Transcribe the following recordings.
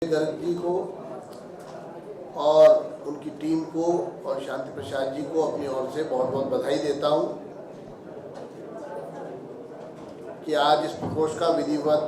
गर्ग जी को और उनकी टीम को और शांति प्रसाद जी को अपनी ओर से बहुत बहुत बधाई देता हूं कि आज इस प्रकोष्ठ का विधिवत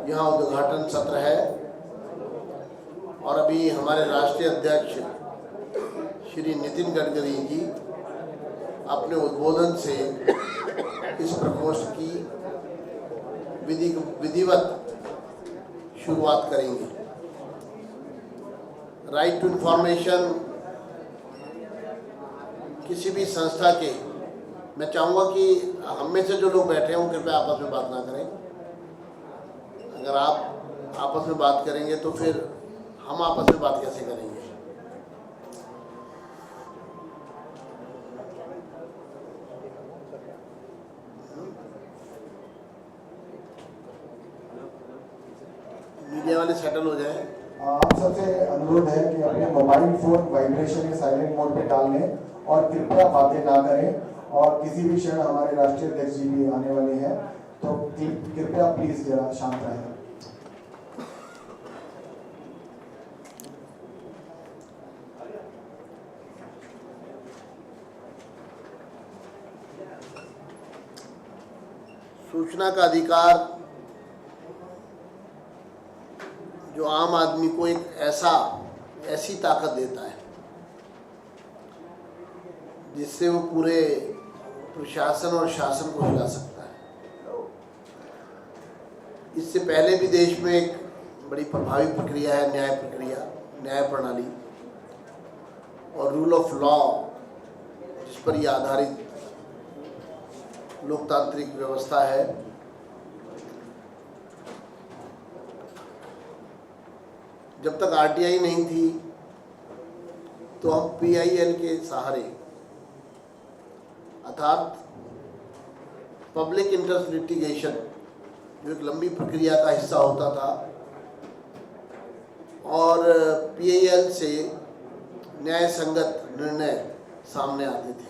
यहाँ उद्घाटन सत्र है और अभी हमारे राष्ट्रीय अध्यक्ष श्री नितिन गडकरी जी अपने उद्बोधन से इस प्रकोष्ठ की विधिवत शुरुआत करेंगे। राइट टू इंफॉर्मेशन किसी भी संस्था के, मैं चाहूँगा कि हम में से जो लोग बैठे हैं वो कृपया आपस में बात ना करें। अगर आप आपस में बात करेंगे तो फिर हम आपस में बात कैसे करेंगे। मीडिया वाले सेटल हो जाए। आप सबसे अनुरोध है कि अपने मोबाइल फोन वाइब्रेशन या साइलेंट मोड पे डाल लें और कृपया बातें ना करें। और किसी भी क्षण हमारे राष्ट्रीय अध्यक्ष जी भी आने वाले हैं, तो कृपया प्लीज जरा शांत रहें। सूचना का अधिकार जो आम आदमी को एक ऐसी ताकत देता है जिससे वो पूरे प्रशासन और शासन को हिला सकता है। इससे पहले भी देश में एक बड़ी प्रभावी प्रक्रिया है न्याय प्रणाली और रूल ऑफ लॉ, जिस पर यह आधारित लोकतांत्रिक व्यवस्था है। जब तक आरटीआई नहीं थी तो हम पीआईएल के सहारे अर्थात पब्लिक इंटरेस्ट लिटिगेशन, जो एक लंबी प्रक्रिया का हिस्सा होता था, और पीआईएल से न्याय संगत निर्णय सामने आते थे।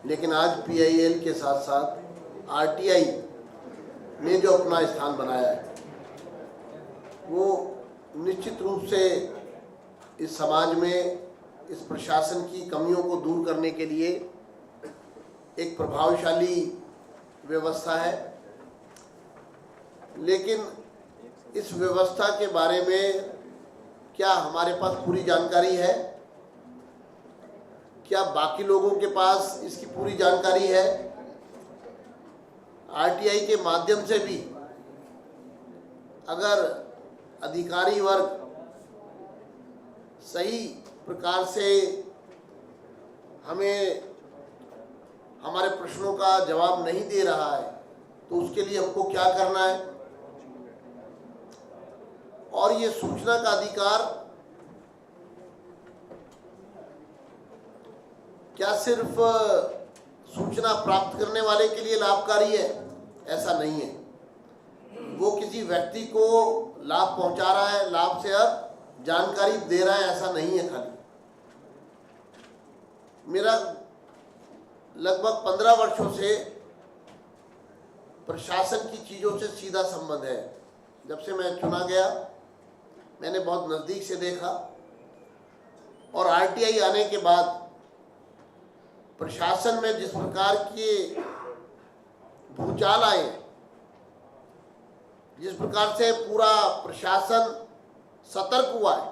लेकिन आज पीआईएल के साथ साथ आरटीआई ने जो अपना स्थान बनाया है वो निश्चित रूप से इस समाज में इस प्रशासन की कमियों को दूर करने के लिए एक प्रभावशाली व्यवस्था है। लेकिन इस व्यवस्था के बारे में क्या हमारे पास पूरी जानकारी है? क्या बाकी लोगों के पास इसकी पूरी जानकारी है? आरटीआई के माध्यम से भी अगर अधिकारी वर्ग सही प्रकार से हमें हमारे प्रश्नों का जवाब नहीं दे रहा है तो उसके लिए हमको क्या करना है? और ये सूचना का अधिकार क्या सिर्फ सूचना प्राप्त करने वाले के लिए लाभकारी है? ऐसा नहीं है। वो किसी व्यक्ति को लाभ पहुंचा रहा है, लाभ से अब जानकारी दे रहा है, ऐसा नहीं है। खाली मेरा लगभग 15 वर्षों से प्रशासन की चीज़ों से सीधा संबंध है। जब से मैं चुना गया मैंने बहुत नज़दीक से देखा, और आरटीआई आने के बाद प्रशासन में जिस प्रकार के भूचाल आए, जिस प्रकार से पूरा प्रशासन सतर्क हुआ है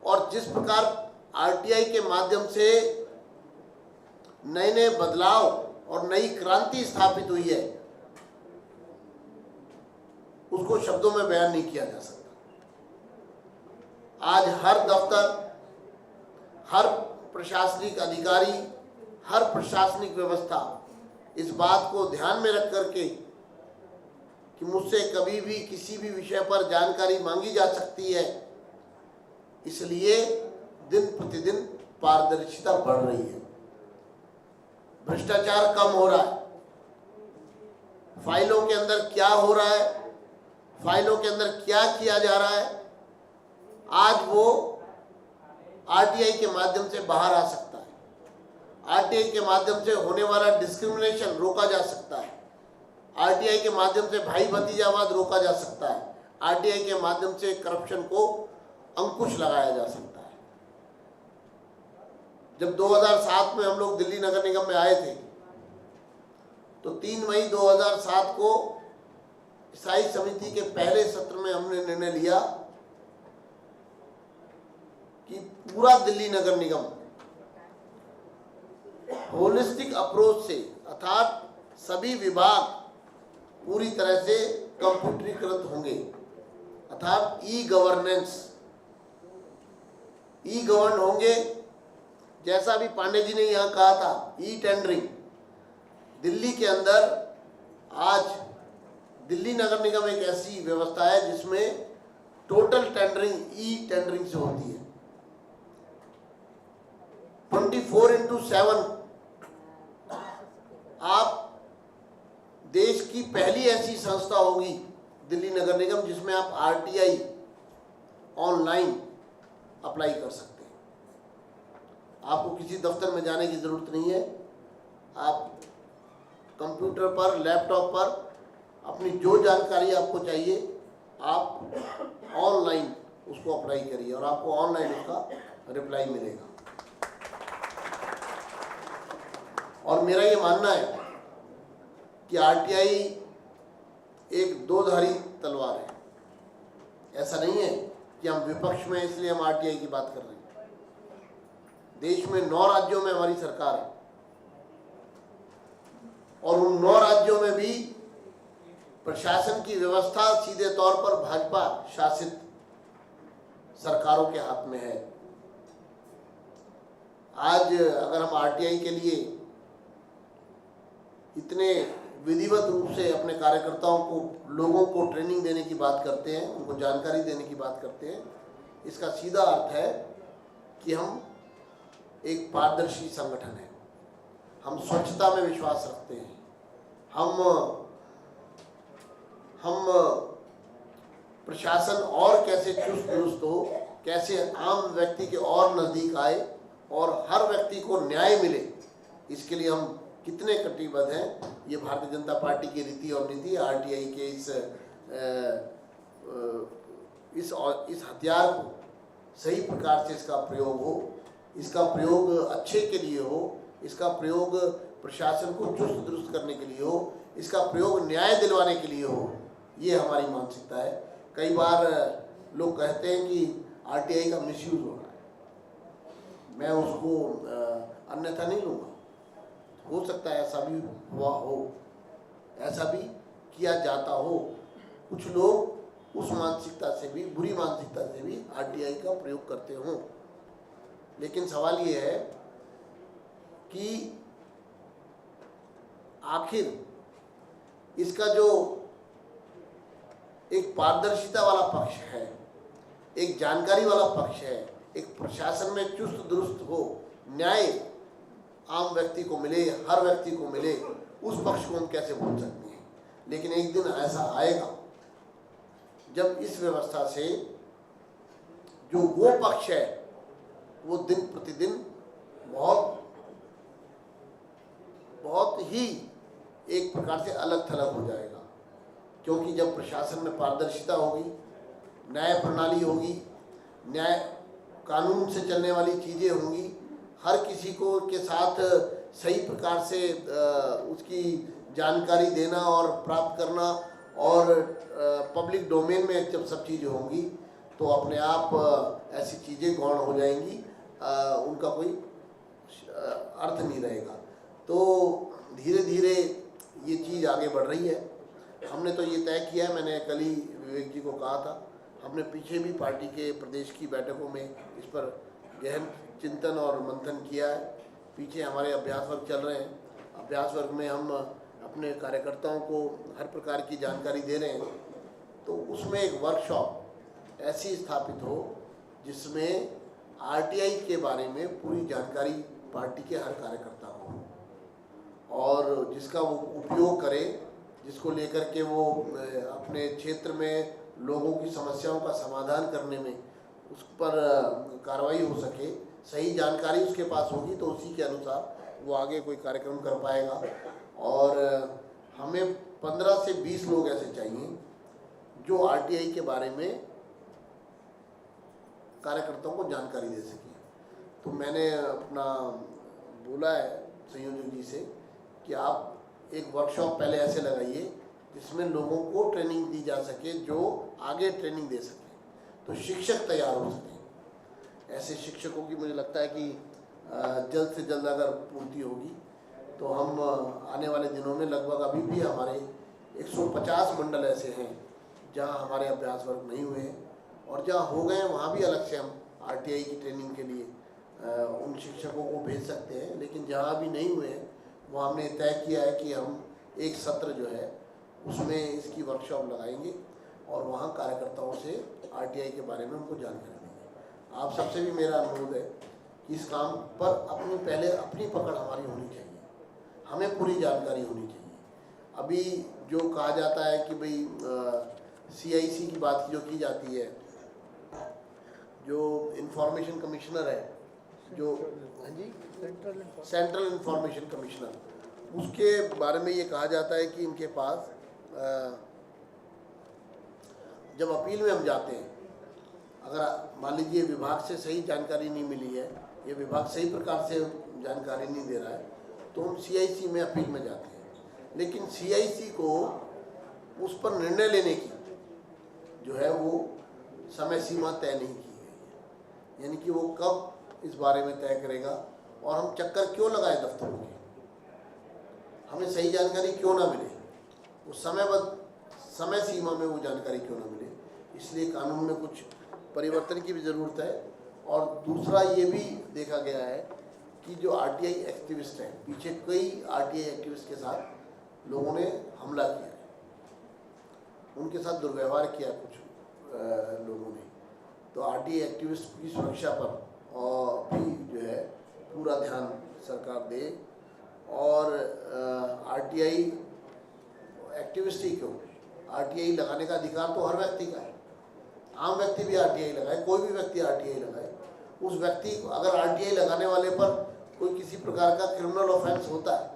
और जिस प्रकार आरटीआई के माध्यम से नए नए बदलाव और नई क्रांति स्थापित हुई है, उसको शब्दों में बयान नहीं किया जा सकता। आज हर दफ्तर, हर प्रशासनिक अधिकारी, हर प्रशासनिक व्यवस्था इस बात को ध्यान में रख करके कि मुझसे कभी भी किसी भी विषय पर जानकारी मांगी जा सकती है, इसलिए दिन प्रतिदिन पारदर्शिता बढ़ रही है, भ्रष्टाचार कम हो रहा है। फाइलों के अंदर क्या हो रहा है, फाइलों के अंदर क्या किया जा रहा है, आज वो आरटीआई के माध्यम से बाहर आ सकता है। आरटीआई के माध्यम से होने वाला डिस्क्रिमिनेशन रोका जा सकता है। आरटीआई के माध्यम से भाई भतीजावाद रोका जा सकता है। आरटीआई के माध्यम से करप्शन को अंकुश लगाया जा सकता है। जब 2007 में हम लोग दिल्ली नगर निगम में आए थे तो 3 मई 2007 को स्थायी समिति के पहले सत्र में हमने निर्णय लिया कि पूरा दिल्ली नगर निगम होलिस्टिक अप्रोच से, अर्थात सभी विभाग पूरी तरह से कंप्यूटरीकृत होंगे, अर्थात ई गवर्न होंगे। जैसा भी पांडे जी ने यहाँ कहा था, ई टेंडरिंग, दिल्ली के अंदर आज दिल्ली नगर निगम एक ऐसी व्यवस्था है जिसमें टोटल टेंडरिंग ई टेंडरिंग से होती है। 24/7 आप देश की पहली ऐसी संस्था होगी दिल्ली नगर निगम जिसमें आप आरटीआई ऑनलाइन अप्लाई कर सकते हैं। आपको किसी दफ्तर में जाने की ज़रूरत नहीं है। आप कंप्यूटर पर, लैपटॉप पर अपनी जो जानकारी आपको चाहिए आप ऑनलाइन उसको अप्लाई करिए और आपको ऑनलाइन उसका रिप्लाई मिलेगा। और मेरा ये मानना है कि आरटीआई एक दो-धारी तलवार है। ऐसा नहीं है कि हम विपक्ष में इसलिए हम आरटीआई की बात कर रहे हैं। देश में 9 राज्यों में हमारी सरकार है और उन 9 राज्यों में भी प्रशासन की व्यवस्था सीधे तौर पर भाजपा शासित सरकारों के हाथ में है। आज अगर हम आरटीआई के लिए इतने विधिवत रूप से अपने कार्यकर्ताओं को, लोगों को ट्रेनिंग देने की बात करते हैं, उनको जानकारी देने की बात करते हैं, इसका सीधा अर्थ है कि हम एक पारदर्शी संगठन है। हम स्वच्छता में विश्वास रखते हैं। हम प्रशासन और कैसे चुस्त दुरुस्त हो, कैसे आम व्यक्ति के और नज़दीक आए और हर व्यक्ति को न्याय मिले, इसके लिए हम कितने कटिबद्ध हैं। ये भारतीय जनता पार्टी की रीति और नीति, आरटीआई के इस हथियार को सही प्रकार से इसका प्रयोग हो, इसका प्रयोग अच्छे के लिए हो, इसका प्रयोग प्रशासन को चुस्त दुरुस्त करने के लिए हो, इसका प्रयोग न्याय दिलवाने के लिए हो, ये हमारी मानसिकता है। कई बार लोग कहते हैं कि आरटीआई का मिसयूज हो रहा है। मैं उसको अन्यथा नहीं लूँगा। हो सकता है ऐसा भी हुआ हो, ऐसा भी किया जाता हो। कुछ लोग उस मानसिकता से भी, बुरी मानसिकता से भी आरटीआई का प्रयोग करते हों। लेकिन सवाल ये है कि आखिर इसका जो एक पारदर्शिता वाला पक्ष है, एक जानकारी वाला पक्ष है, एक प्रशासन में चुस्त दुरुस्त हो, न्याय आम व्यक्ति को मिले, हर व्यक्ति को मिले, उस पक्ष को हम कैसे भूल सकते हैं। लेकिन एक दिन ऐसा आएगा जब इस व्यवस्था से जो वो पक्ष है वो दिन प्रतिदिन बहुत ही एक प्रकार से अलग थलग हो जाएगा। क्योंकि जब प्रशासन में पारदर्शिता होगी, न्याय प्रणाली होगी, न्याय कानून से चलने वाली चीज़ें होंगी, हर किसी को के साथ सही प्रकार से उसकी जानकारी देना और प्राप्त करना और पब्लिक डोमेन में जब सब चीज़ें होंगी तो अपने आप ऐसी चीज़ें गौण हो जाएंगी, उनका कोई अर्थ नहीं रहेगा। तो धीरे धीरे ये चीज़ आगे बढ़ रही है। हमने तो ये तय किया है, मैंने कल ही विवेक जी को कहा था, हमने पीछे भी पार्टी के प्रदेश की बैठकों में इस पर गहन चिंतन और मंथन किया है। पीछे हमारे अभ्यास वर्ग चल रहे हैं। अभ्यास वर्ग में हम अपने कार्यकर्ताओं को हर प्रकार की जानकारी दे रहे हैं। तो उसमें एक वर्कशॉप ऐसी स्थापित हो जिसमें आरटीआई के बारे में पूरी जानकारी पार्टी के हर कार्यकर्ता को हो और जिसका वो उपयोग करे, जिसको लेकर के वो अपने क्षेत्र में लोगों की समस्याओं का समाधान करने में उस पर कार्रवाई हो सके। सही जानकारी उसके पास होगी तो उसी के अनुसार वो आगे कोई कार्यक्रम कर पाएगा। और हमें 15 से 20 लोग ऐसे चाहिए जो आरटीआई के बारे में कार्यकर्ताओं को जानकारी दे सके। तो मैंने अपना बोला है संयोजक जी से कि आप एक वर्कशॉप पहले ऐसे लगाइए जिसमें लोगों को ट्रेनिंग दी जा सके, जो आगे ट्रेनिंग दे सके, तो शिक्षक तैयार हो सके। ऐसे शिक्षकों की मुझे लगता है कि जल्द से जल्द अगर पूर्ति होगी तो हम आने वाले दिनों में लगभग अभी भी हमारे 150 मंडल ऐसे हैं जहां हमारे अभ्यास वर्ग नहीं हुए हैं, और जहां हो गए हैं वहां भी अलग से हम आरटीआई की ट्रेनिंग के लिए उन शिक्षकों को भेज सकते हैं। लेकिन जहां भी नहीं हुए हैं वहाँ हमने तय किया है कि हम एक सत्र जो है उसमें इसकी वर्कशॉप लगाएंगे और वहाँ कार्यकर्ताओं से आरटीआई के बारे में उनको जानकारी देंगे। आप सबसे भी मेरा अनुरोध है कि इस काम पर पहले अपनी पकड़ हमारी होनी चाहिए, हमें पूरी जानकारी होनी चाहिए। अभी जो कहा जाता है कि भाई CIC की बात जो की जाती है, जो इंफॉर्मेशन कमिश्नर है, जो हाँ जी सेंट्रल इंफॉर्मेशन कमिश्नर, उसके बारे में ये कहा जाता है कि इनके पास जब अपील में हम जाते हैं, अगर मान लीजिए विभाग से सही जानकारी नहीं मिली है, ये विभाग सही प्रकार से जानकारी नहीं दे रहा है, तो हम CIC में अपील में जाते हैं। लेकिन CIC को उस पर निर्णय लेने की जो है वो समय सीमा तय नहीं की गई है, यानी कि वो कब इस बारे में तय करेगा और हम चक्कर क्यों लगाए दफ्तरों के, हमें सही जानकारी क्यों ना मिले, उस समय सीमा में वो जानकारी क्यों ना मिले। इसलिए कानून में कुछ परिवर्तन की भी ज़रूरत है। और दूसरा ये भी देखा गया है कि जो आरटीआई एक्टिविस्ट हैं, पीछे कई आरटीआई एक्टिविस्ट के साथ लोगों ने हमला किया है, उनके साथ दुर्व्यवहार किया कुछ लोगों ने। तो आरटीआई एक्टिविस्ट की सुरक्षा पर और भी जो है पूरा ध्यान सरकार दे, और आरटीआई एक्टिविस्ट ही क्यों, आरटीआई लगाने का अधिकार तो हर व्यक्ति का है। आम व्यक्ति भी आरटीआई लगाए, कोई भी व्यक्ति आरटीआई लगाए। उस व्यक्ति अगर आरटीआई लगाने वाले पर कोई किसी प्रकार का क्रिमिनल ऑफेंस होता है,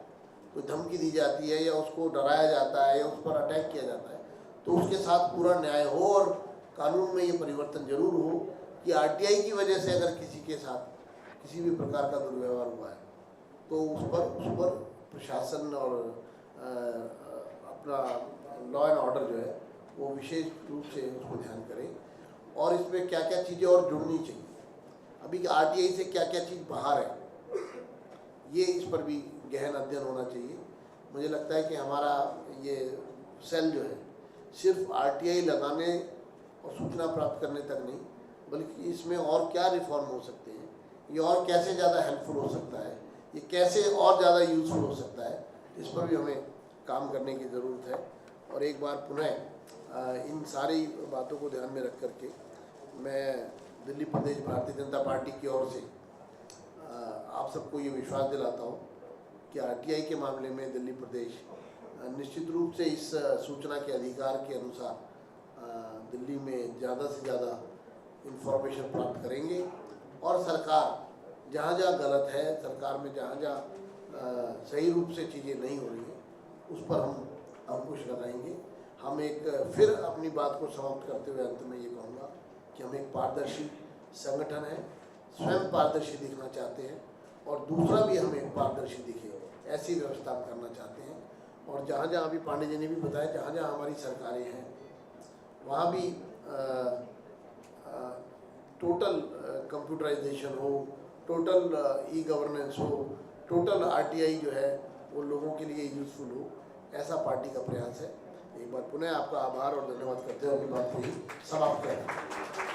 कोई धमकी दी जाती है या उसको डराया जाता है या उस पर अटैक किया जाता है, तो उसके साथ पूरा न्याय हो और कानून में ये परिवर्तन जरूर हो कि आरटीआई की वजह से अगर किसी के साथ किसी भी प्रकार का दुर्व्यवहार हुआ है तो उस पर प्रशासन और अपना लॉ एंड ऑर्डर जो है वो विशेष रूप से उसको ध्यान करें, और इसमें क्या क्या चीज़ें और जुड़नी चाहिए, अभी आरटीआई से क्या क्या चीज़ बाहर है, ये इस पर भी गहन अध्ययन होना चाहिए। मुझे लगता है कि हमारा ये सेल जो है सिर्फ आरटीआई लगाने और सूचना प्राप्त करने तक नहीं, बल्कि इसमें और क्या रिफॉर्म हो सकते हैं, ये और कैसे ज़्यादा हेल्पफुल हो सकता है, ये कैसे और ज़्यादा यूज़फुल हो सकता है, इस पर भी हमें काम करने की ज़रूरत है। और एक बार पुनः इन सारी बातों को ध्यान में रख करके मैं दिल्ली प्रदेश भारतीय जनता पार्टी की ओर से आप सबको ये विश्वास दिलाता हूँ कि आरटीआई के मामले में दिल्ली प्रदेश निश्चित रूप से इस सूचना के अधिकार के अनुसार दिल्ली में ज़्यादा से ज़्यादा इंफॉर्मेशन प्राप्त करेंगे, और सरकार जहाँ जहाँ गलत है, सरकार में जहाँ जहाँ सही रूप से चीज़ें नहीं हो रही हैं, उस पर हम अंकुश लगाएंगे। हम एक फिर अपनी बात को समाप्त करते हुए अंत में ये कहूँगा कि हम एक पारदर्शी संगठन है, स्वयं पारदर्शी दिखना चाहते हैं, और दूसरा भी हम एक पारदर्शी दिखे ऐसी व्यवस्था करना चाहते हैं। और जहाँ जहाँ अभी पांडे जी ने भी बताया, जहाँ जहाँ हमारी सरकारें हैं वहाँ भी टोटल कंप्यूटराइजेशन हो, टोटल ई गवर्नेंस हो, टोटल आरटीआई जो है वो लोगों के लिए यूज़फुल हो, ऐसा पार्टी का प्रयास है। एक बार पुनः आपका आभार और धन्यवाद करते हुए अपनी बात को समाप्त करें।